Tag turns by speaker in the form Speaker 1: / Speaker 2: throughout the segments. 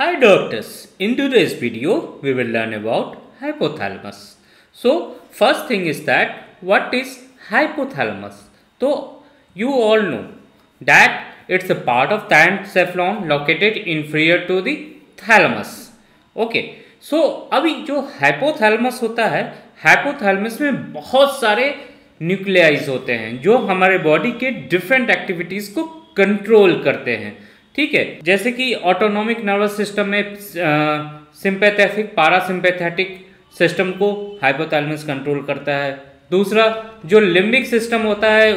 Speaker 1: Hi doctors, in today's video we will learn about hypothalamus. So first thing is that what is hypothalamus? So you all know that it's a part of the encephalon located inferior to the thalamus. Okay, so अभी जो hypothalamus होता है, hypothalamus में बहुत सारे न्यूक्लियाइज होते हैं जो हमारे बॉडी के डिफरेंट एक्टिविटीज को कंट्रोल करते हैं। ठीक है, जैसे कि ऑटोनॉमिक नर्वस सिस्टम में सिंपैथेटिक पैरासिम्पैथेटिक सिस्टम को हाइपोथैलेमस कंट्रोल करता है। दूसरा जो लिम्बिक सिस्टम होता है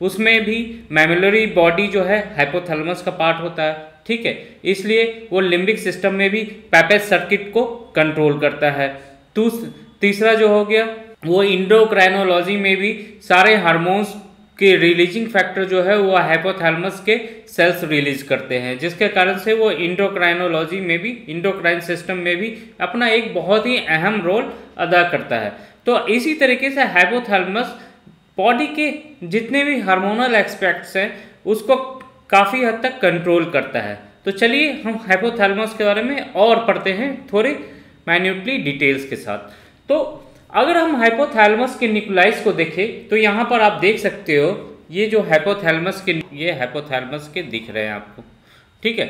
Speaker 1: उसमें भी मैमुलरी बॉडी जो है हाइपोथैलेमस का पार्ट होता है। ठीक है, इसलिए वो लिम्बिक सिस्टम में भी पैपेज सर्किट को कंट्रोल करता है। तीसरा जो हो गया वो इंडोक्राइनोलॉजी में भी सारे हार्मोन्स के रिलीजिंग फैक्टर जो है वो हाइपोथैलेमस के सेल्स रिलीज करते हैं, जिसके कारण से वो इंडोक्राइनोलॉजी में भी इंडोक्राइन सिस्टम में भी अपना एक बहुत ही अहम रोल अदा करता है। तो इसी तरीके से हाइपोथैलेमस बॉडी के जितने भी हार्मोनल एस्पेक्ट्स हैं उसको काफ़ी हद तक कंट्रोल करता है। तो चलिए हम हाइपोथैलेमस के बारे में और पढ़ते हैं थोड़े माइन्यूटली डिटेल्स के साथ। तो अगर हम हाइपोथैलेमस के न्यूक्लियाइज को देखें तो यहाँ पर आप देख सकते हो ये जो हाइपोथैलेमस के दिख रहे हैं आपको। ठीक है,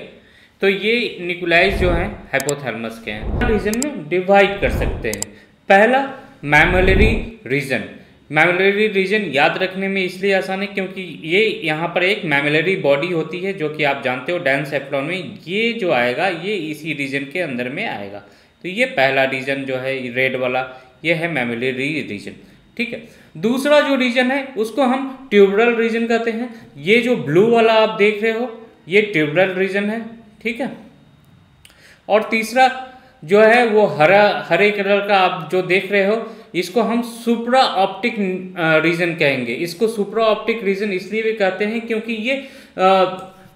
Speaker 1: तो ये न्यूक्लियाइज जो हैं हाइपोथैलेमस के हैं। रीजन में डिवाइड कर सकते हैं। पहला मैमुलरी रीजन। मैमुलरी रीजन याद रखने में इसलिए आसान है क्योंकि ये यहाँ पर एक मैमुलरी बॉडी होती है जो कि आप जानते हो डायनसेफ्लॉन में ये जो आएगा ये इसी रीजन के अंदर में आएगा। तो ये पहला रीजन जो है रेड वाला ये है मैमुलरी रीजन। ठीक है, दूसरा जो रीजन है उसको हम ट्यूबरल रीजन कहते हैं। ये जो ब्लू वाला आप देख रहे हो ये ट्यूबरल रीजन है। ठीक है, और तीसरा जो है वो हरे कलर का आप जो देख रहे हो इसको हम सुप्रा ऑप्टिक रीजन कहेंगे। इसको सुप्रा ऑप्टिक रीजन इसलिए भी कहते हैं क्योंकि ये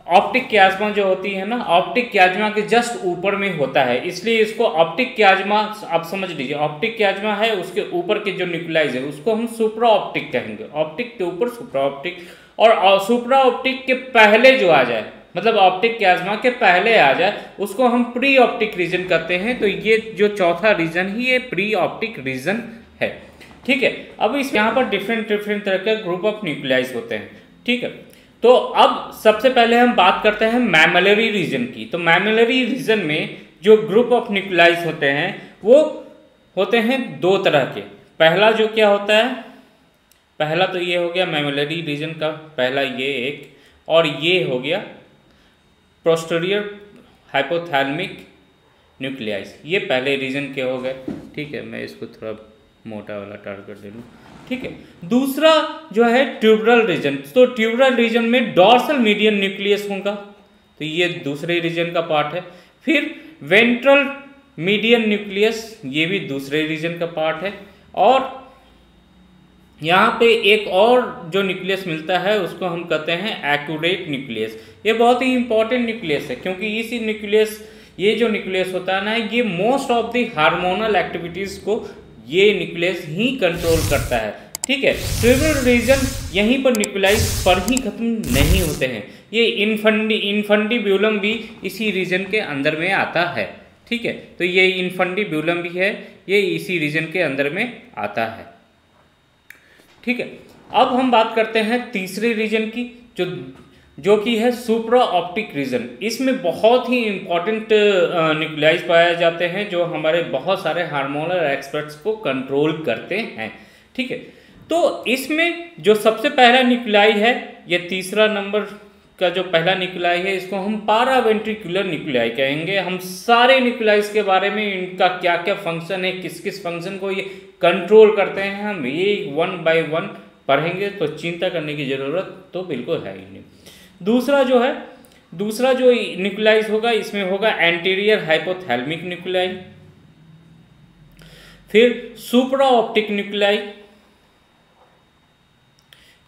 Speaker 1: ऑप्टिक क्याज्मा जो होती है ना, ऑप्टिक क्याज्मा के जस्ट ऊपर में होता है, इसलिए इसको ऑप्टिक क्याज्मा आप समझ लीजिए। ऑप्टिक क्याज्मा है उसके ऊपर के जो न्यूक्लियाइज है उसको हम सुप्रा ऑप्टिक कहेंगे। ऑप्टिक के ऊपर सुप्रा ऑप्टिक, और सुप्रा ऑप्टिक के पहले जो आ जाए मतलब ऑप्टिक क्याज्मा के पहले आ जाए उसको हम प्री ऑप्टिक रीजन कहते हैं। तो ये जो चौथा रीजन ही ये प्री ऑप्टिक रीजन है। ठीक है, अब इस यहाँ पर डिफरेंट तरह के ग्रुप ऑफ न्यूक्लियाइज होते हैं। ठीक है, तो अब सबसे पहले हम बात करते हैं मैमुलरी रीजन की। तो मैमुलरी रीजन में जो ग्रुप ऑफ न्यूक्लियाइज होते हैं वो होते हैं दो तरह के। पहला जो क्या होता है, पहला तो ये हो गया मैमुलरी रीजन का पहला ये एक, और ये हो गया पोस्टीरियर हाइपोथैलेमिक न्यूक्लियाइज। ये पहले रीजन के हो गए। ठीक है, मैं इसको थोड़ा मोटा वाला टारगेट दे लूँ। ठीक है, दूसरा जो है ट्यूबरल रीजन। तो ट्यूबरल रीजन में डॉर्सल मीडियन न्यूक्लियस होगा, तो ये दूसरे रीजन का पार्ट है। फिर वेंट्रल मीडियन न्यूक्लियस, ये भी दूसरे रीजन का पार्ट है। और यहाँ पे एक और जो न्यूक्लियस मिलता है उसको हम कहते हैं एक्यूरेट न्यूक्लियस। ये बहुत ही इंपॉर्टेंट न्यूक्लियस है क्योंकि इसी न्यूक्लियस ये जो न्यूक्लियस होता है ना ये most of the hormonal activities को ये न्यूक्लियस ही कंट्रोल करता है। ठीक है, ट्यूबरल रीजन यहीं पर न्यूक्लियाइज पर ही खत्म नहीं होते हैं, ये इन्फंडिब्यूलम भी इसी रीजन के अंदर में आता है। ठीक है, तो ये इन्फंडिब्यूलम भी है, ये इसी रीजन के अंदर में आता है। ठीक है, अब हम बात करते हैं तीसरे रीजन की जो कि है सुप्रा ऑप्टिक रीजन। इसमें बहुत ही इंपॉर्टेंट न्यूक्लियाइज पाए जाते हैं जो हमारे बहुत सारे हार्मोनल एस्पेक्ट्स को कंट्रोल करते हैं। ठीक है, तो इसमें जो सबसे पहला न्यूक्लियाई है ये तीसरा नंबर का जो पहला न्यूक्लियाई है इसको हम पारावेंट्रिकुलर न्यूक्लियाई कहेंगे। हम सारे न्यूक्लियाइज के बारे में इनका क्या क्या फंक्शन है, किस किस फंक्शन को ये कंट्रोल करते हैं हम ये 1 बाय 1 पढ़ेंगे, तो चिंता करने की ज़रूरत तो बिल्कुल है ही नहीं। दूसरा जो न्यूक्लियाइज होगा इसमें होगा एंटीरियर हाइपोथैलेमिक न्यूक्लियाई, फिर सुप्रा ऑप्टिक न्यूक्लियाई।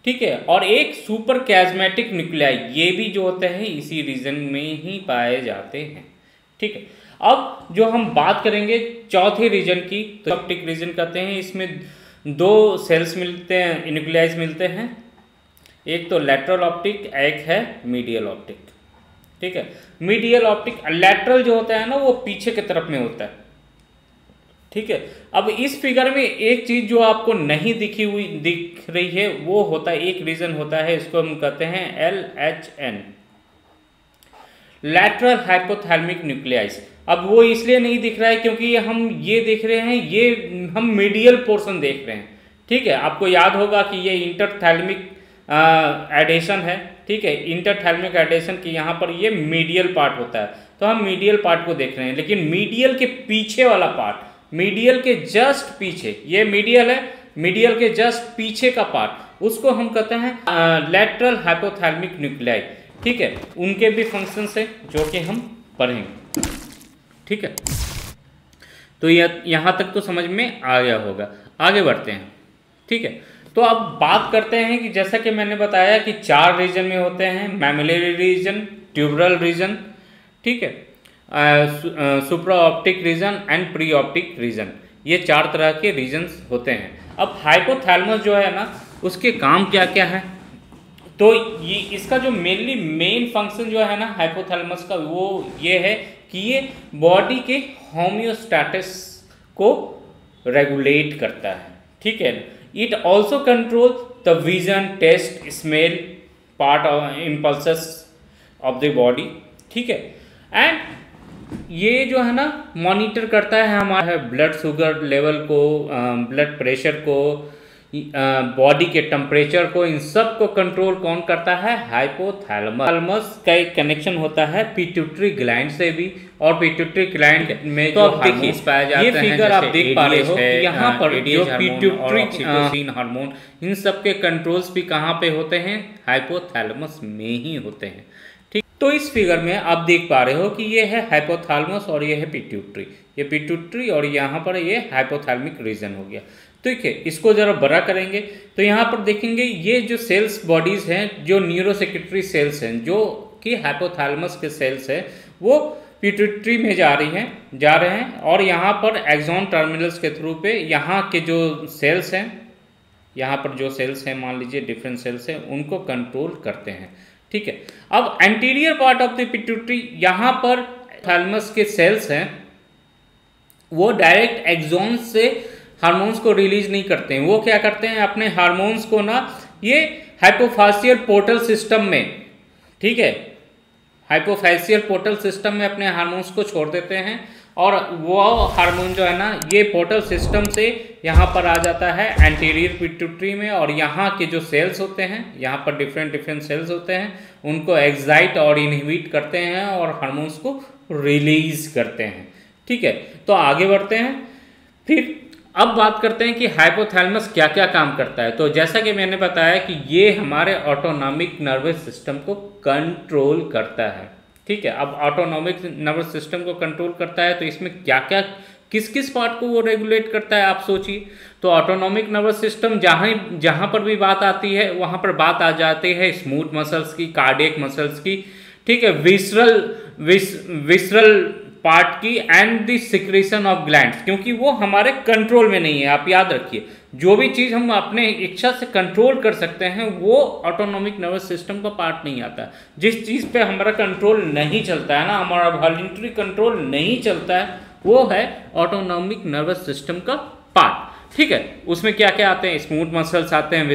Speaker 1: ठीक है, और एक सुपर कैज्मेटिक न्यूक्लियाई, ये भी जो होते हैं इसी रीजन में ही पाए जाते हैं। ठीक है, अब जो हम बात करेंगे चौथे रीजन की तो ऑप्टिक रीजन कहते हैं। इसमें दो सेल्स मिलते हैं, न्यूक्लियाइज मिलते हैं, एक तो लैटरल ऑप्टिक, एक है मीडियल ऑप्टिक। ठीक है। मीडियल ऑप्टिक लैटरल जो होता है ना वो पीछे की तरफ में होता है, ठीक है। अब इस फिगर में एक चीज जो आपको नहीं दिख रही है वो होता है, एक रीजन होता है, इसको हम कहते हैं LHN, लैटरल हाइपोथैलेमिक न्यूक्लियाइस। अब वो इसलिए नहीं दिख रहा है क्योंकि हम ये देख रहे हैं, ये हम मीडियल पोर्शन देख रहे हैं, ठीक है। आपको याद होगा कि ये इंटरथैलेमिक एडेशन है, ठीक है। इंटरथैलेमिक एडेशन की यहाँ पर ये मीडियल पार्ट होता है, तो हम मीडियल पार्ट को देख रहे हैं। लेकिन मीडियल के पीछे वाला पार्ट, मीडियल के जस्ट पीछे, ये मीडियल है, मीडियल के जस्ट पीछे का पार्ट, उसको हम कहते हैं लैटरल हाइपोथैलेमिक न्यूक्लियाई, ठीक है। उनके भी फंक्शंस है जो कि हम पढ़ेंगे, ठीक है। तो यहाँ तक तो समझ में आ गया होगा। आगे बढ़ते हैं, ठीक है। तो अब बात करते हैं कि जैसा कि मैंने बताया कि 4 रीजन में होते हैं, मैमिलरी रीजन, ट्यूबरल रीजन, ठीक है, supra optic region and pre optic region, ये 4 तरह के रीजन्स होते हैं। अब हाइपोथैलेमस जो है ना, उसके काम क्या क्या है, तो ये इसका जो मेन फंक्शन जो है ना हाइपोथैलेमस का, वो ये है कि ये बॉडी के होम्योस्टैटिस को रेगुलेट करता है, ठीक है। It also control the vision, test, smell, part of impulses of the body, ठीक है। एंड ये जो है ना मॉनिटर करता है हमारे ब्लड शुगर लेवल को, ब्लड प्रेशर को, बॉडी के टेम्परेचर को, इन सब को कंट्रोल कौन करता है, हाइपोथैलेमस। थैलेमस का एक कनेक्शन होता है पिट्यूटरी ग्लैंड से भी, और पिट्यूटरी ग्लैंड में तो जो हार्मोन्स पाए जाते हैं, ये फिगर आप देख पा रहे हो कि यहाँ पर जो पिट्यूटरी ऑक्सीटोसिन हार्मोन, इन सब के कंट्रोल्स भी कहाँ पे होते हैं, हाइपोथैलेमस में ही होते हैं, ठीक। तो इस फिगर में आप देख पा रहे हो कि ये है हाइपोथैलेमस और ये है पिट्यूटरी, ये पिट्यूटरी और यहाँ पर ये हाइपोथैलेमिक रीजन हो गया, ठीक है। इसको जरा बड़ा करेंगे तो यहाँ पर देखेंगे ये जो सेल्स बॉडीज हैं, जो न्यूरोसेक्रेटरी सेल्स हैं, जो कि हाइपोथैलेमस के सेल्स हैं, वो पिट्यूटरी में जा रहे हैं और यहाँ पर एक्सॉन टर्मिनल्स के थ्रू पे यहाँ के जो सेल्स हैं, यहाँ पर जो सेल्स हैं, मान लीजिए डिफरेंट सेल्स हैं, उनको कंट्रोल करते हैं, ठीक है। अब anterior part of the pituitary, यहाँ पर थैलेमस के सेल्स हैं, वो डायरेक्ट एक्सॉन से हार्मोन्स को रिलीज नहीं करते हैं। वो क्या करते हैं, अपने हार्मोन्स को ना ये हाइपोफाशियल पोर्टल सिस्टम में, ठीक है, हाइपोफाशियल पोर्टल सिस्टम में अपने हार्मोन्स को छोड़ देते हैं, और वो हार्मोन जो है ना ये पोर्टल सिस्टम से यहाँ पर आ जाता है एंटीरियर पिट्यूटरी में, और यहाँ के जो सेल्स होते हैं, यहाँ पर डिफरेंट सेल्स होते हैं, उनको एक्साइट और इनहिबिट करते हैं और हार्मोन्स को रिलीज करते हैं, ठीक है। तो आगे बढ़ते हैं, फिर अब बात करते हैं कि हाइपोथैलेमस क्या क्या काम करता है। तो जैसा कि मैंने बताया कि ये हमारे ऑटोनॉमिक नर्वस सिस्टम को कंट्रोल करता है, ठीक है। अब ऑटोनॉमिक नर्वस सिस्टम को कंट्रोल करता है तो इसमें क्या क्या, किस किस पार्ट को वो रेगुलेट करता है, आप सोचिए। तो ऑटोनॉमिक नर्वस सिस्टम जहाँ पर भी बात आती है वहाँ पर बात आ जाती है स्मूथ मसल्स की, कार्डियक मसल्स की, ठीक है, विसरल पार्ट की, and the secretion of glands, क्योंकि वो हमारे कंट्रोल में नहीं है। आप याद रखिए, जो भी चीज़ हम अपने इच्छा से कंट्रोल कर सकते हैं वो ऑटोनॉमिक नर्वस सिस्टम का पार्ट नहीं आता। जिस चीज़ पे हमारा कंट्रोल नहीं चलता है ना, हमारा वॉलंटरी कंट्रोल नहीं चलता है, वो है ऑटोनॉमिक नर्वस सिस्टम का पार्ट, ठीक है। उसमें क्या क्या आते हैं, स्मूथ मसल्स आते हैं,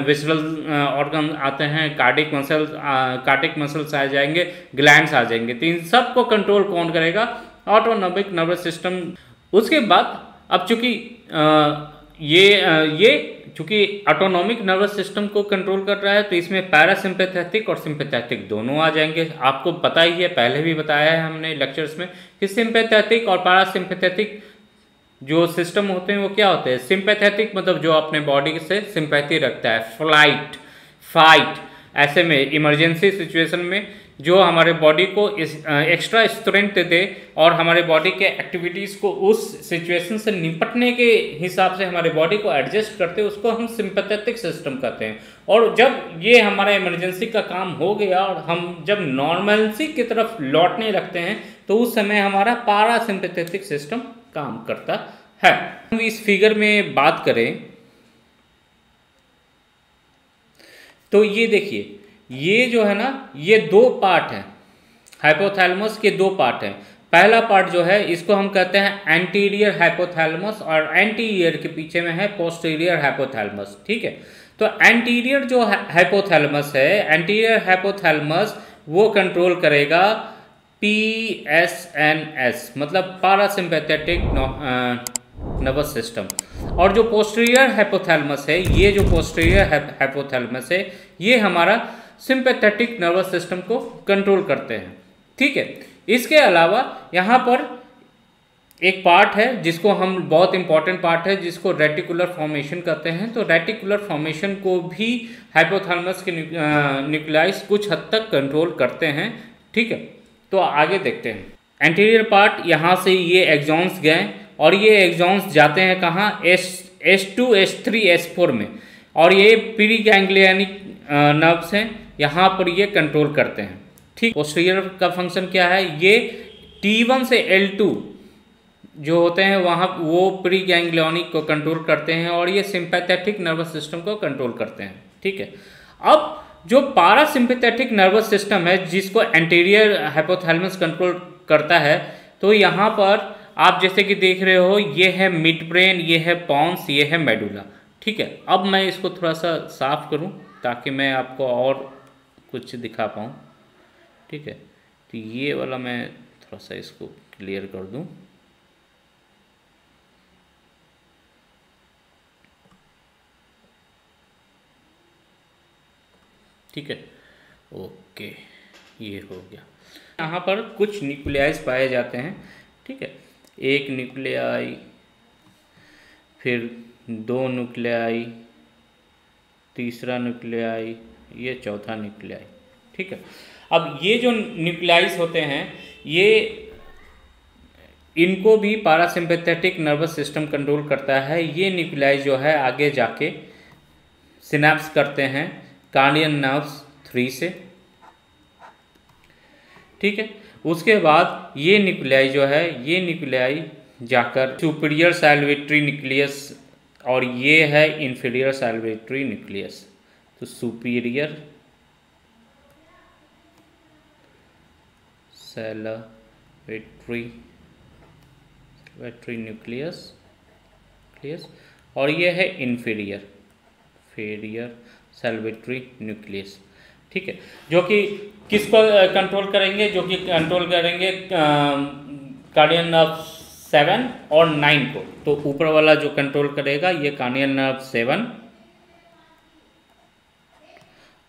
Speaker 1: विसरल ऑर्गन आते हैं, कार्डिक मसल्स आ जाएंगे, ग्लैंड्स आ जाएंगे। तो इन सब को कंट्रोल कौन करेगा, ऑटोनॉमिक नर्वस सिस्टम। उसके बाद अब चूंकि ये चूंकि ऑटोनॉमिक नर्वस सिस्टम को कंट्रोल कर रहा है, तो इसमें पैरासिम्पैथेटिक और सिंपैथेटिक दोनों आ जाएंगे। आपको पता ही है, पहले भी बताया है हमने लेक्चर्स में कि सिंपैथेटिक और पैरासिम्पैथेटिक जो सिस्टम होते हैं वो क्या होते हैं। सिंपैथेटिक मतलब जो अपने बॉडी से सिंपैथी रखता है, फ्लाइट, फाइट, ऐसे में इमरजेंसी सिचुएशन में जो हमारे बॉडी को एक्स्ट्रा स्ट्रेंथ दे और हमारे बॉडी के एक्टिविटीज़ को उस सिचुएशन से निपटने के हिसाब से हमारे बॉडी को एडजस्ट करते हैं, उसको हम सिंपैथेटिक सिस्टम कहते हैं। और जब ये हमारा इमरजेंसी का काम हो गया और हम जब नॉर्मलसी की तरफ लौटने लगते हैं तो उस समय हमारा पैरासिम्पैथेटिक सिस्टम काम करता है। हम इस फिगर में बात करें तो ये देखिए, ये जो है ना ये 2 पार्ट हैं, हाइपोथैलेमस के दो पार्ट हैं। पहला पार्ट जो है इसको हम कहते हैं एंटीरियर हाइपोथैलेमस, और एंटीरियर के पीछे में है पोस्टीरियर हाइपोथैलेमस। ठीक है, तो एंटीरियर जो हाइपोथैलेमस है, एंटीरियर हाइपोथैलेमस वो कंट्रोल करेगा PSNS, मतलब पारासिम्पैथेटिक नर्वस सिस्टम। और जो पोस्टीरियर हाइपोथैलेमस है, ये जो पोस्टीरियर हाइपोथैलेमस है, ये हमारा सिंपैथेटिक नर्वस सिस्टम को कंट्रोल करते हैं। ठीक है, इसके अलावा यहाँ पर एक पार्ट है जिसको हम, बहुत इंपॉर्टेंट पार्ट है, जिसको रेटिकुलर फॉर्मेशन कहते हैं। तो रेटिकुलर फॉर्मेशन को भी हाइपोथैलेमस के न्यूक्लियाइस कुछ हद तक कंट्रोल करते हैं। ठीक है, तो आगे देखते हैं। एंटीरियर पार्ट, यहाँ से ये एक्सॉन्स गए और ये एक्सॉन्स जाते हैं कहाँ, S2 S3 S4 में, और ये प्री गैंग्लियनिक नर्व्स हैं, यहाँ पर ये कंट्रोल करते हैं। ठीक, पोस्टीरियर का फंक्शन क्या है, ये T1 से L2 जो होते हैं वहाँ, वो प्री गैंग्लियनिक को कंट्रोल करते हैं और ये सिंपैथेटिक नर्वस सिस्टम को कंट्रोल करते हैं। ठीक है, अब जो पारासिम्पैथेटिक नर्वस सिस्टम है जिसको एंटीरियर हाइपोथैलेमस कंट्रोल करता है, तो यहाँ पर आप जैसे कि देख रहे हो, ये है मिड ब्रेन, ये है पॉन्स, ये है मेडुला। ठीक है, अब मैं इसको थोड़ा सा साफ करूँ ताकि मैं आपको और कुछ दिखा पाऊँ। ठीक है, तो ये वाला मैं थोड़ा सा इसको क्लियर कर दूँ। ठीक है, ओके, ये हो गया। यहाँ पर कुछ न्यूक्लियाइज पाए जाते हैं। ठीक है, एक न्यूक्लियाई, फिर दो न्यूक्लियाई, तीसरा न्यूक्लियाई, ये चौथा न्यूक्लियाई। ठीक है, अब ये जो न्यूक्लियाइज होते हैं, ये इनको भी पारासिम्पैथेटिक नर्वस सिस्टम कंट्रोल करता है। ये न्यूक्लियाइज जो है आगे जाके सिनैप्स करते हैं कार्डियन नर्व्स 3 से। ठीक है, उसके बाद ये न्यूक्लियाई जो है, ये न्यूक्लियाई जाकर सुपीरियर सैल्वेटरी न्यूक्लियस, और ये है इंफीरियर सैल्वेटरी न्यूक्लियस। तो सुपीरियर सैल्वेटरी न्यूक्लियस, और ये है इंफीरियर सैल्वेटरी न्यूक्लियस। ठीक है, जो कि किसको कंट्रोल करेंगे, जो कि कंट्रोल करेंगे कार्डियन नर्व 7 और 9 को। तो ऊपर वाला जो कंट्रोल करेगा ये कार्डियन नर्व 7,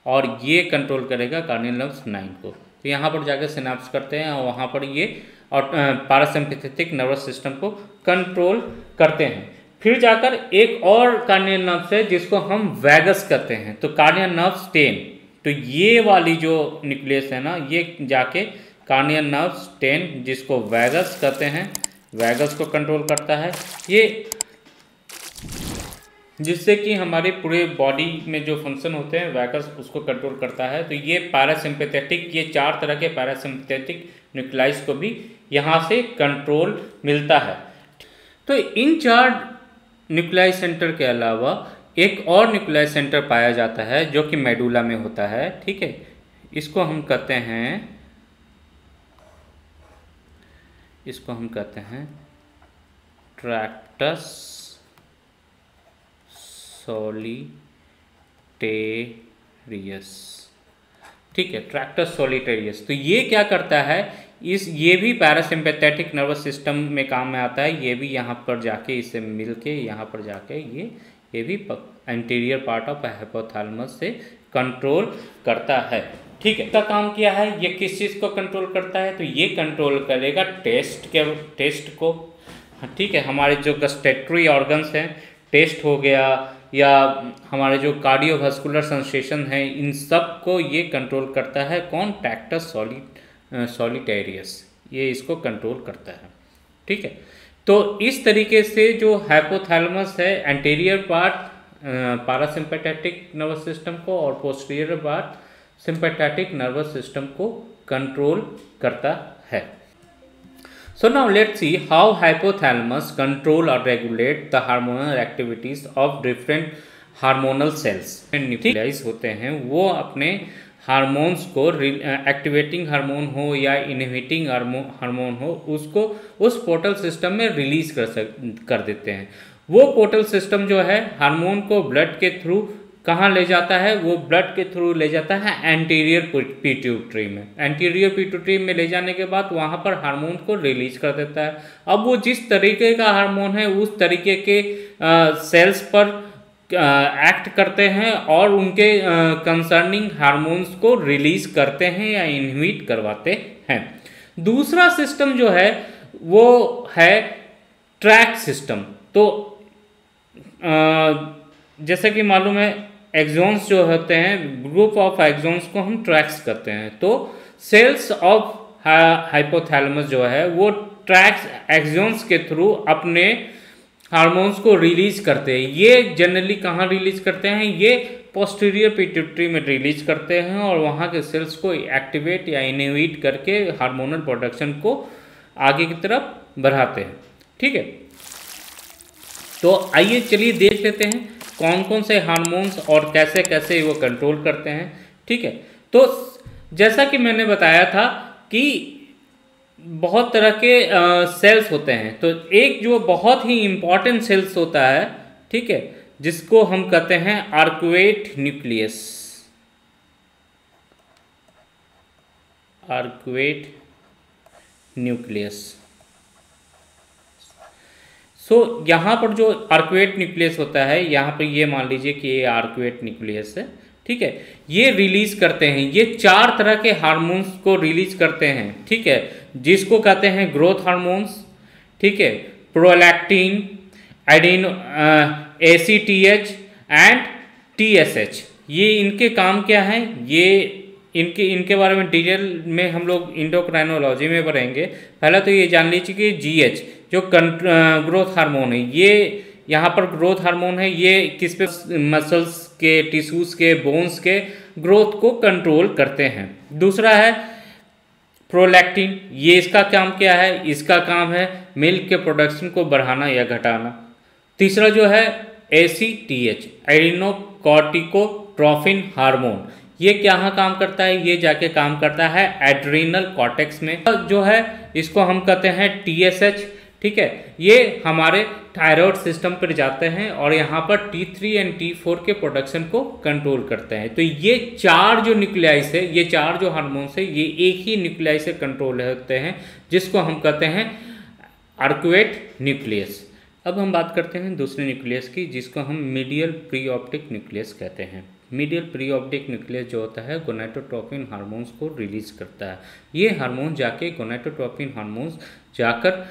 Speaker 1: और ये कंट्रोल करेगा कार्डियन नर्व 9 को। तो यहाँ पर जाकर सिनैप्स करते हैं और वहाँ पर ये और पारासिम्पैथेटिक नर्वस सिस्टम को कंट्रोल करते हैं। फिर जाकर एक और कार्डियन नर्व्स है जिसको हम वैगस कहते हैं। तो कार्डियन नर्व्स 10, तो ये वाली जो न्यूक्लियस है ना, ये जाके कार्डियन नर्व्स 10 जिसको वैगस कहते हैं, वैगस को कंट्रोल करता है। ये जिससे कि हमारे पूरे बॉडी में जो फंक्शन होते हैं, वैगस उसको कंट्रोल करता है। तो ये पैरासिम्पैथेटिक, ये 4 तरह के पैरासिम्पैथेटिक न्यूक्लियाइज को भी यहाँ से कंट्रोल मिलता है। तो इन 4 न्यूक्लियाई सेंटर के अलावा एक और न्यूक्लियाई सेंटर पाया जाता है जो कि मेडुला में होता है। ठीक है, इसको हम कहते हैं ट्रैक्टस सॉलिटेरियस। ठीक है, ट्रैक्टस सॉलिटेरियस। तो ये क्या करता है, ये भी पैरासिम्पैथेटिक नर्वस सिस्टम में काम में आता है। ये भी यहाँ पर जाके इससे मिलके यहाँ पर जाके ये भी एंटीरियर पार्ट ऑफ हाइपोथैलेमस से कंट्रोल करता है। ठीक है, इसका काम क्या है, ये किस चीज़ को कंट्रोल करता है, तो ये कंट्रोल करेगा टेस्ट को। ठीक है, हमारे जो गस्टेटरी ऑर्गन्स हैं, टेस्ट हो गया, या हमारे जो कार्डियोवास्कुलर सेंसेशन है, इन सब को ये कंट्रोल करता है। कौन, ट्रैक्टस सॉलिटेरियस, ये इसको कंट्रोल करता है। ठीक है, तो इस तरीके से जो हाइपोथैलेमस है, एंटीरियर पार्ट पारासिम्पैथेटिक नर्वस सिस्टम को और posterior part sympathetic nervous system को कंट्रोल करता है। So now let's see how hypothalamus control or regulate the hormonal activities of different hormonal cells nuclei होते हैं वो अपने हार्मोन्स को एक्टिवेटिंग हार्मोन हो या इनहिबिटिंग हार्मोन हो उसको उस पोर्टल सिस्टम में रिलीज कर देते हैं। वो पोर्टल सिस्टम जो है हार्मोन को ब्लड के थ्रू कहाँ ले जाता है, वो ब्लड के थ्रू ले जाता है एंटीरियर पिट्यूटरी में। एंटीरियर पिट्यूटरी में ले जाने के बाद वहाँ पर हार्मोन को रिलीज कर देता है। अब वो जिस तरीके का हार्मोन है उस तरीके के सेल्स पर एक्ट करते हैं और उनके कंसर्निंग हार्मोन्स को रिलीज करते हैं या इनहिबिट करवाते हैं। दूसरा सिस्टम जो है वो है ट्रैक सिस्टम। तो जैसे कि मालूम है एक्सॉन्स जो होते हैं, ग्रुप ऑफ एक्सॉन्स को हम ट्रैक्स करते हैं। तो सेल्स ऑफ हाइपोथैलेमस जो है वो ट्रैक्स एक्सॉन्स के थ्रू अपने हार्मोन्स को रिलीज करते हैं। ये जनरली कहाँ रिलीज करते हैं, ये पोस्टीरियर पिट्यूटरी में रिलीज करते हैं और वहाँ के सेल्स को एक्टिवेट या इनहिबिट करके हार्मोनल प्रोडक्शन को आगे की तरफ बढ़ाते हैं। ठीक है, तो आइए चलिए देख लेते हैं कौन कौन से हार्मोन्स और कैसे कैसे वो कंट्रोल करते हैं। ठीक है, तो जैसा कि मैंने बताया था कि बहुत तरह के सेल्स होते हैं। तो एक जो बहुत ही इम्पॉर्टेंट सेल्स होता है, ठीक है, जिसको हम कहते हैं arcuate nucleus. Arcuate nucleus. So यहाँ पर जो आर्कुएट न्यूक्लियस होता है, यहाँ पर ये मान लीजिए कि ये आर्कुएट न्यूक्लियस है। ठीक है, ये रिलीज करते हैं, ये 4 तरह के हार्मोन्स को रिलीज करते हैं। ठीक है, जिसको कहते हैं ग्रोथ हार्मोन्स, ठीक है, prolactin, adeno, ACTH and TSH। ये इनके काम क्या है, ये इनके बारे में डिटेल में हम लोग इंडोक्राइनोलॉजी में पढ़ेंगे। पहले तो ये जान लीजिए कि GH जो ग्रोथ हार्मोन है, ये यहाँ पर ग्रोथ हार्मोन है, ये किस पे, मसल्स के, टिश्यूज के, बोन्स के ग्रोथ को कंट्रोल करते हैं। दूसरा है प्रोलैक्टिन, ये इसका काम क्या है, इसका काम है मिल्क के प्रोडक्शन को बढ़ाना या घटाना। तीसरा जो है ACTH, एडिनोकॉर्टिकोट्रोफिन हार्मोन, ये क्या काम करता है, ये जाके काम करता है एड्रीनल कॉर्टेक्स में। जो है इसको हम कहते हैं TSH। ठीक है, ये हमारे थायराइड सिस्टम पर जाते हैं और यहाँ पर T3 एंड T4 के प्रोडक्शन को कंट्रोल करते हैं। तो ये 4 जो न्यूक्लियाइस है, ये 4 जो हार्मोन्स है, ये एक ही न्यूक्लियाइस से कंट्रोल होते हैं, जिसको हम कहते हैं आर्कुएट न्यूक्लियस। अब हम बात करते हैं दूसरे न्यूक्लियस की, जिसको हम मीडियल प्रीऑप्टिक न्यूक्लियस कहते हैं। मीडियल प्रीऑप्टिक न्यूक्लियस जो होता है गोनाडोट्रोपिन हार्मोन्स को रिलीज करता है। ये हार्मोन जाके गोनाडोट्रोपिन हार्मोन्स जाकर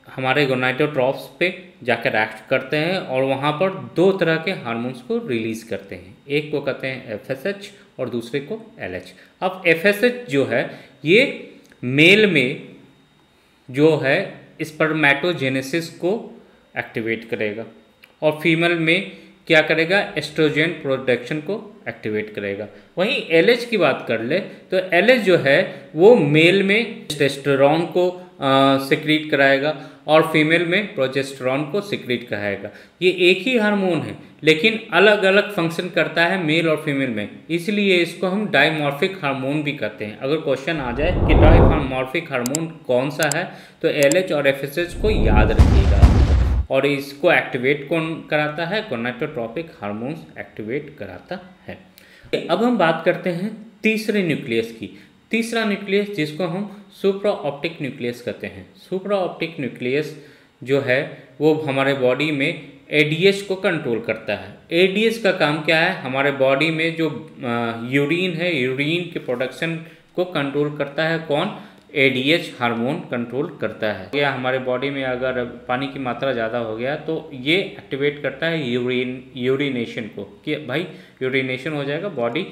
Speaker 1: हमारे गोनाडोट्रोफ्स पे जाकर एक्ट करते हैं और वहाँ पर 2 तरह के हार्मोन्स को रिलीज करते हैं। एक को कहते हैं FSH और दूसरे को LH। अब FSH जो है ये मेल में जो है स्पर्मेटोजेनेसिस को एक्टिवेट करेगा और फीमेल में क्या करेगा, एस्ट्रोजन प्रोडक्शन को एक्टिवेट करेगा। वहीं LH की बात कर ले तो LH जो है वो मेल में टेस्टोस्टेरोन को सिक्रीट कराएगा और फीमेल में प्रोजेस्टेरोन को सिक्रीट कराएगा। ये एक ही हार्मोन है लेकिन अलग अलग फंक्शन करता है मेल और फीमेल में, इसलिए इसको हम डाइमॉर्फिक हार्मोन भी कहते हैं। अगर क्वेश्चन आ जाए कि डाइमॉर्फिक हार्मोन कौन सा है तो LH और FSH को याद रखिएगा। और इसको एक्टिवेट कौन कराता है, गोनाडोट्रोपिक हार्मोन्स एक्टिवेट कराता है। अब हम बात करते हैं तीसरे न्यूक्लियस की। तीसरा न्यूक्लियस जिसको हम सुप्रा ऑप्टिक न्यूक्लियस कहते हैं। सुप्रा ऑप्टिक न्यूक्लियस जो है वो हमारे बॉडी में ADH को कंट्रोल करता है। ADH का काम क्या है, हमारे बॉडी में जो यूरिन है, यूरिन के प्रोडक्शन को कंट्रोल करता है। कौन, ADH हार्मोन कंट्रोल करता है। या हमारे बॉडी में अगर पानी की मात्रा ज़्यादा हो गया तो ये एक्टिवेट करता है यूरिनेशन को, कि भाई यूरिनेशन हो जाएगा, बॉडी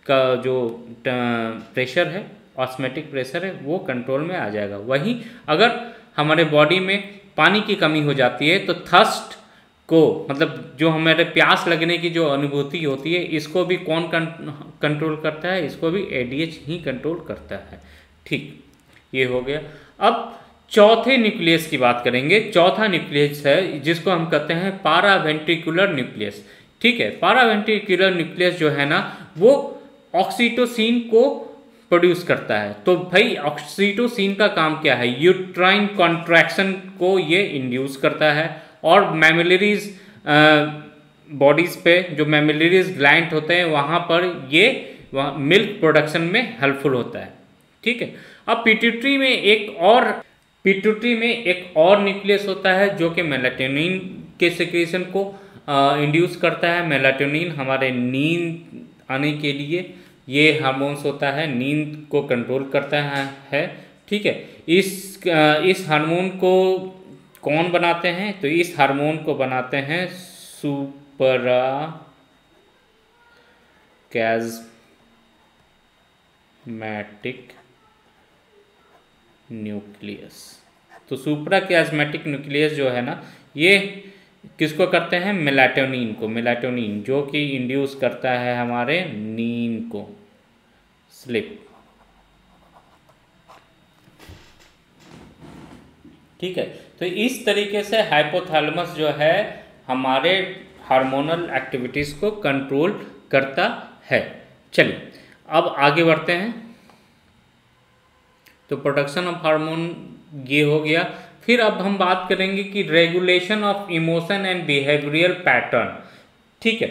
Speaker 1: का जो प्रेशर है, ऑस्मेटिक प्रेशर है, वो कंट्रोल में आ जाएगा। वहीं अगर हमारे बॉडी में पानी की कमी हो जाती है तो थर्स्ट को, मतलब जो हमारे प्यास लगने की जो अनुभूति होती है, इसको भी कौन कंट्रोल करता है, इसको भी ADH ही कंट्रोल करता है। ठीक, ये हो गया। अब चौथे न्यूक्लियस की बात करेंगे। चौथा न्यूक्लियस है जिसको हम कहते हैं पारावेंट्रिकुलर न्यूक्लियस। ठीक है, पारावेंट्रिकुलर न्यूक्लियस जो है ना वो ऑक्सीटोसिन को प्रोड्यूस करता है। तो भाई ऑक्सीटोसिन का काम क्या है, यूट्राइन कॉन्ट्रैक्शन को ये इंड्यूस करता है और मैमिलरीज बॉडीज पे जो मैमिलरीज ग्लैंड होते हैं वहाँ पर ये मिल्क प्रोडक्शन में हेल्पफुल होता है। ठीक है, अब पिट्यूटरी में एक और न्यूक्लियस होता है जो कि मेलाटोनिन के सेक्रेशन को इंड्यूस करता है। मेलाटोनिन हमारे नींद आने के लिए ये हार्मोन्स होता है, नींद को कंट्रोल करता है। ठीक है, इस हार्मोन को कौन बनाते हैं, तो इस हार्मोन को बनाते हैं सुप्राक्याज्मेटिक न्यूक्लियस। तो सुप्राक्याज्मेटिक न्यूक्लियस जो है ना ये किसको करते हैं, मेलाटोनिन को, मेलाटोनिन जो कि इंड्यूस करता है हमारे नींद को, स्लिप। ठीक है, तो इस तरीके से हाइपोथैलेमस जो है हमारे हार्मोनल एक्टिविटीज़ को कंट्रोल करता है। चलिए अब आगे बढ़ते हैं। तो प्रोडक्शन ऑफ हार्मोन ये हो गया। फिर अब हम बात करेंगे कि regulation of emotion and behavioural pattern. ठीक है,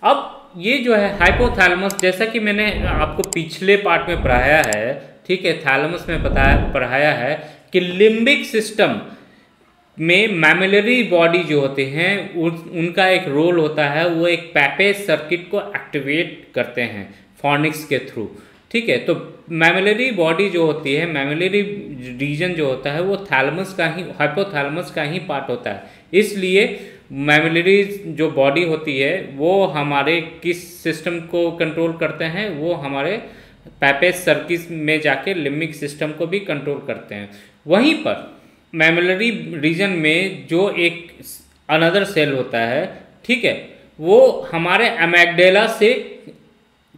Speaker 1: अब ये जो है हाइपोथैलेमस, जैसा कि मैंने आपको पिछले पार्ट में पढ़ाया है, ठीक है, थैलेमस में पढ़ाया है कि लिम्बिक सिस्टम में मैमिलरी बॉडी जो होते हैं उनका एक रोल होता है, वो एक पैपेज सर्किट को एक्टिवेट करते हैं फॉर्निक्स के थ्रू। ठीक है, तो मैमिलरी बॉडी जो होती है, मैमिलरी रीजन जो होता है वो थैलेमस का ही, हाइपोथैलेमस का ही पार्ट होता है। इसलिए मैमिलरी जो बॉडी होती है वो हमारे किस सिस्टम को कंट्रोल करते हैं, वो हमारे पैपेज सर्किट में जाके लिम्बिक सिस्टम को भी कंट्रोल करते हैं। वहीं पर मैमिलरी रीजन में जो एक अनदर सेल होता है, ठीक है, वो हमारे एमेगडेला से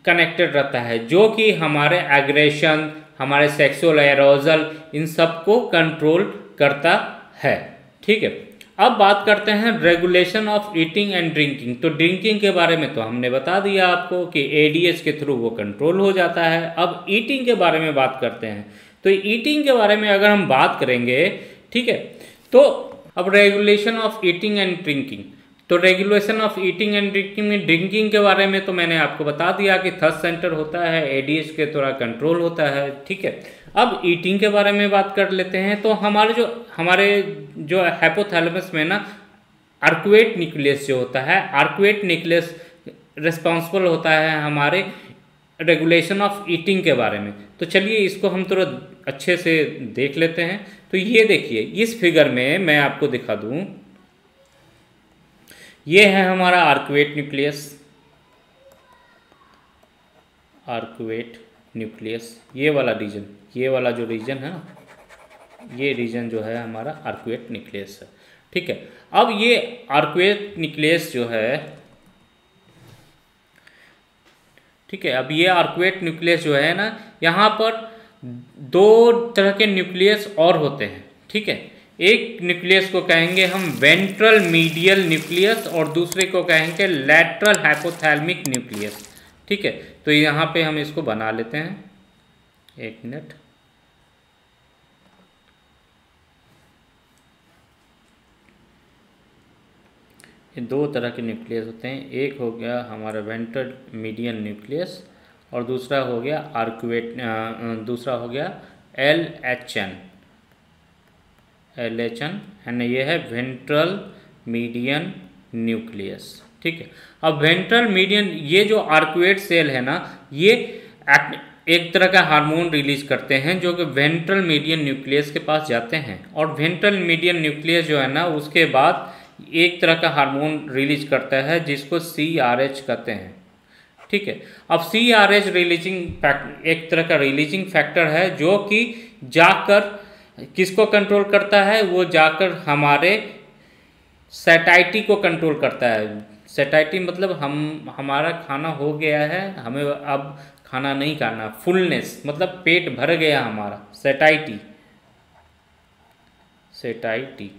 Speaker 1: कनेक्टेड रहता है, जो कि हमारे एग्रेशन, हमारे सेक्सुअल एरोजल, इन सब को कंट्रोल करता है। ठीक है, अब बात करते हैं regulation of eating and drinking. तो ड्रिंकिंग के बारे में तो हमने बता दिया आपको कि एडीएच के थ्रू वो कंट्रोल हो जाता है। अब ईटिंग के बारे में बात करते हैं। तो ईटिंग के बारे में अगर हम बात करेंगे, ठीक है, तो अब regulation of eating and drinking. तो regulation of eating and drinking में ड्रिंकिंग के बारे में तो मैंने आपको बता दिया कि थर्स्ट सेंटर होता है, एडीएच के थोड़ा कंट्रोल होता है। ठीक है, अब ईटिंग के बारे में बात कर लेते हैं। तो हमारे जो हाइपोथैलेमस में ना आर्कुएट न्यूक्लियस जो होता है, आर्कुएट न्यूक्लियस रिस्पॉन्सिबल होता है हमारे रेगुलेशन ऑफ ईटिंग के बारे में। तो चलिए इसको हम थोड़ा अच्छे से देख लेते हैं। तो ये देखिए, इस फिगर में मैं आपको दिखा दूं, ये है हमारा आर्कुएट न्यूक्लियस, आर्कुएट न्यूक्लियस, ये वाला रीजन, ये वाला जो रीजन है ना, ये रीजन जो है हमारा आर्कुएट न्यूक्लियस है। ठीक है, अब ये आर्कुएट न्यूक्लियस जो है, ठीक है, अब ये आर्कुएट न्यूक्लियस जो है ना, यहाँ पर दो तरह के न्यूक्लियस और होते हैं। ठीक है, एक न्यूक्लियस को कहेंगे हम वेंट्रल मीडियल न्यूक्लियस और दूसरे को कहेंगे लैटरल हाइपोथैलेमिक न्यूक्लियस। ठीक है, तो यहाँ पे हम इसको बना लेते हैं, एक मिनट। ये दो तरह के न्यूक्लियस होते हैं, एक हो गया हमारा वेंट्रल मीडियल न्यूक्लियस और दूसरा हो गया आर्कुएट, दूसरा हो गया LHN एंड ये है वेंट्रल मीडियन न्यूक्लियस। ठीक है, अब वेंट्रल मीडियन, ये जो आर्कुएट सेल है ना, ये एक तरह का हार्मोन रिलीज करते हैं जो कि वेंट्रल मीडियन न्यूक्लियस के पास जाते हैं, और वेंट्रल मीडियन न्यूक्लियस जो है ना उसके बाद एक तरह का हार्मोन रिलीज करता है जिसको CRH कहते हैं। ठीक है, अब CRH रिलीजिंग एक तरह का रिलीजिंग फैक्टर है जो कि जाकर किसको कंट्रोल करता है, वो जाकर हमारे सैटाइटी को कंट्रोल करता है। सैटाइटी मतलब हमारा खाना हो गया है, हमें अब खाना नहीं खाना, फुलनेस मतलब पेट भर गया हमारा, सैटाइटी। सेटाइटी,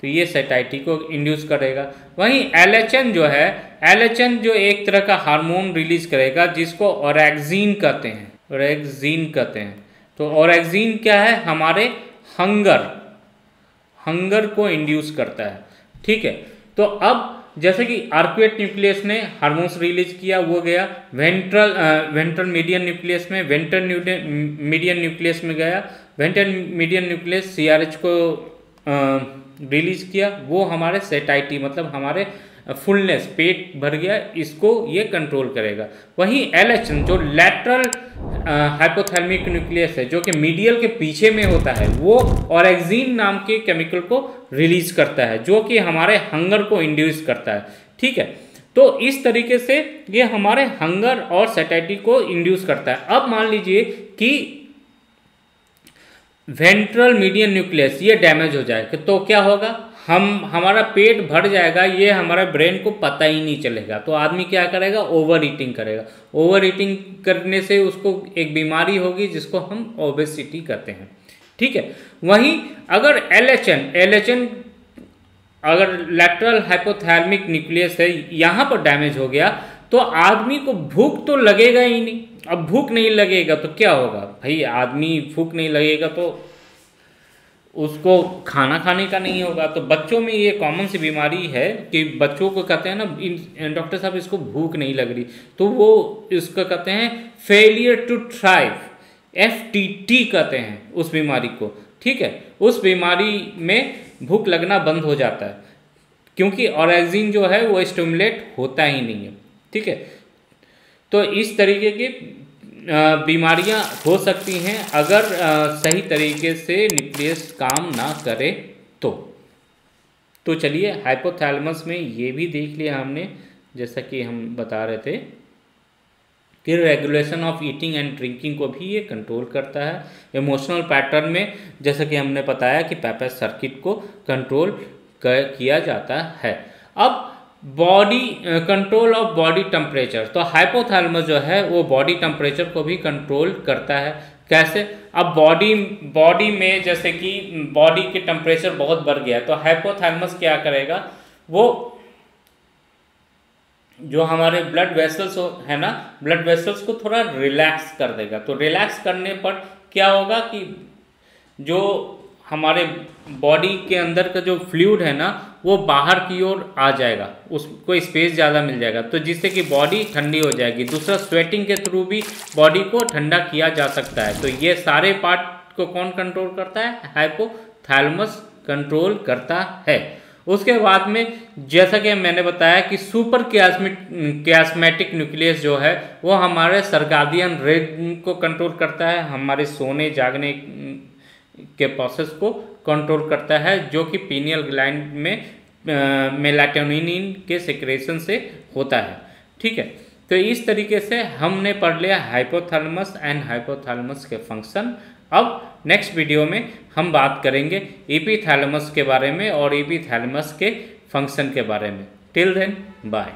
Speaker 1: तो ये सेटाइटी को इंड्यूस करेगा। वहीं एलएचएन जो है, एलएचएन जो एक तरह का हार्मोन रिलीज करेगा जिसको ओरेक्सिन कहते हैं, ओरेक्सिन कहते हैं। तो ओरेक्सिन क्या है, हमारे हंगर को इंड्यूस करता है, ठीक है। तो अब जैसे कि आर्कुएट न्यूक्लियस ने हार्मोन्स रिलीज किया, वो गया वेंट्रल मीडियन न्यूक्लियस में, वेंट्रल मीडियन न्यूक्लियस में गया, वेंट्रल मीडियन न्यूक्लियस सीआरएच को रिलीज किया, वो हमारे सेटाइटी मतलब हमारे फुलनेस, पेट भर गया, इसको ये कंट्रोल करेगा। वहीं एलएचएन जो लैटरल हाइपोथैलेमिक न्यूक्लियस है, जो कि मीडियल के पीछे में होता है, वो ओरेक्सिन नाम के केमिकल को रिलीज करता है, जो कि हमारे हंगर को इंड्यूस करता है, ठीक है। तो इस तरीके से ये हमारे हंगर और सेटाइटी को इंड्यूस करता है। अब मान लीजिए कि वेंट्रल मीडियन न्यूक्लियस ये डैमेज हो जाए तो क्या होगा, हमारा पेट भर जाएगा, ये हमारा ब्रेन को पता ही नहीं चलेगा। तो आदमी क्या करेगा, ओवर ईटिंग करेगा। ओवर ईटिंग करने से उसको एक बीमारी होगी जिसको हम ओबेसिटी कहते हैं, ठीक है। वहीं अगर एलएचएन अगर लैटरल हाइपोथैलेमिक न्यूक्लियस है, यहाँ पर डैमेज हो गया तो आदमी को भूख तो लगेगा ही नहीं। अब भूख नहीं लगेगा तो क्या होगा भाई, आदमी भूख नहीं लगेगा तो उसको खाना खाने का नहीं होगा। तो बच्चों में ये कॉमन सी बीमारी है कि बच्चों को कहते हैं ना, डॉक्टर साहब इसको भूख नहीं लग रही, तो वो इसको कहते हैं फेलियर टू थ्राइव, FTT कहते हैं उस बीमारी को, ठीक है। उस बीमारी में भूख लगना बंद हो जाता है क्योंकि ओरेक्सिन जो है वो स्टिमुलेट होता ही नहीं है, ठीक है। तो इस तरीके की बीमारियां हो सकती हैं अगर सही तरीके से न्यूक्लियस काम ना करे तो चलिए हाइपोथैलेमस में ये भी देख लिया हमने, जैसा कि हम बता रहे थे कि regulation of eating and drinking को भी ये कंट्रोल करता है। इमोशनल पैटर्न में जैसा कि हमने बताया कि पेपेज सर्किट को कंट्रोल किया जाता है। अब body control of body temperature, तो हाइपोथैलेमस जो है वो बॉडी टेम्परेचर को भी कंट्रोल करता है। कैसे, अब बॉडी में जैसे कि बॉडी के टेम्परेचर बहुत बढ़ गया है तो हाइपोथैलेमस क्या करेगा, वो जो हमारे ब्लड वेसल्स है ना, ब्लड वेसल्स को थोड़ा रिलैक्स कर देगा। तो रिलैक्स करने पर क्या होगा कि जो हमारे बॉडी के अंदर का जो फ्लूइड है ना वो बाहर की ओर आ जाएगा, उसको स्पेस ज़्यादा मिल जाएगा, तो जिससे कि बॉडी ठंडी हो जाएगी। दूसरा, स्वेटिंग के थ्रू भी बॉडी को ठंडा किया जा सकता है। तो ये सारे पार्ट को कौन कंट्रोल करता है, हाइपोथैलेमस कंट्रोल करता है। उसके बाद में जैसा कि मैंने बताया कि सुपर कियास्मेटिक न्यूक्लियस जो है वो हमारे सर्काडियन रिदम को कंट्रोल करता है, हमारे सोने जागने के प्रोसेस को कंट्रोल करता है, जो कि पीनियल ग्लैंड में मेलाटोनिन के सिक्रेशन से होता है, ठीक है। तो इस तरीके से हमने पढ़ लिया हाइपोथैलेमस एंड हाइपोथैलेमस के फंक्शन। अब नेक्स्ट वीडियो में हम बात करेंगे एपिथैलेमस के बारे में और एपिथैलेमस के फंक्शन के बारे में। Till then bye.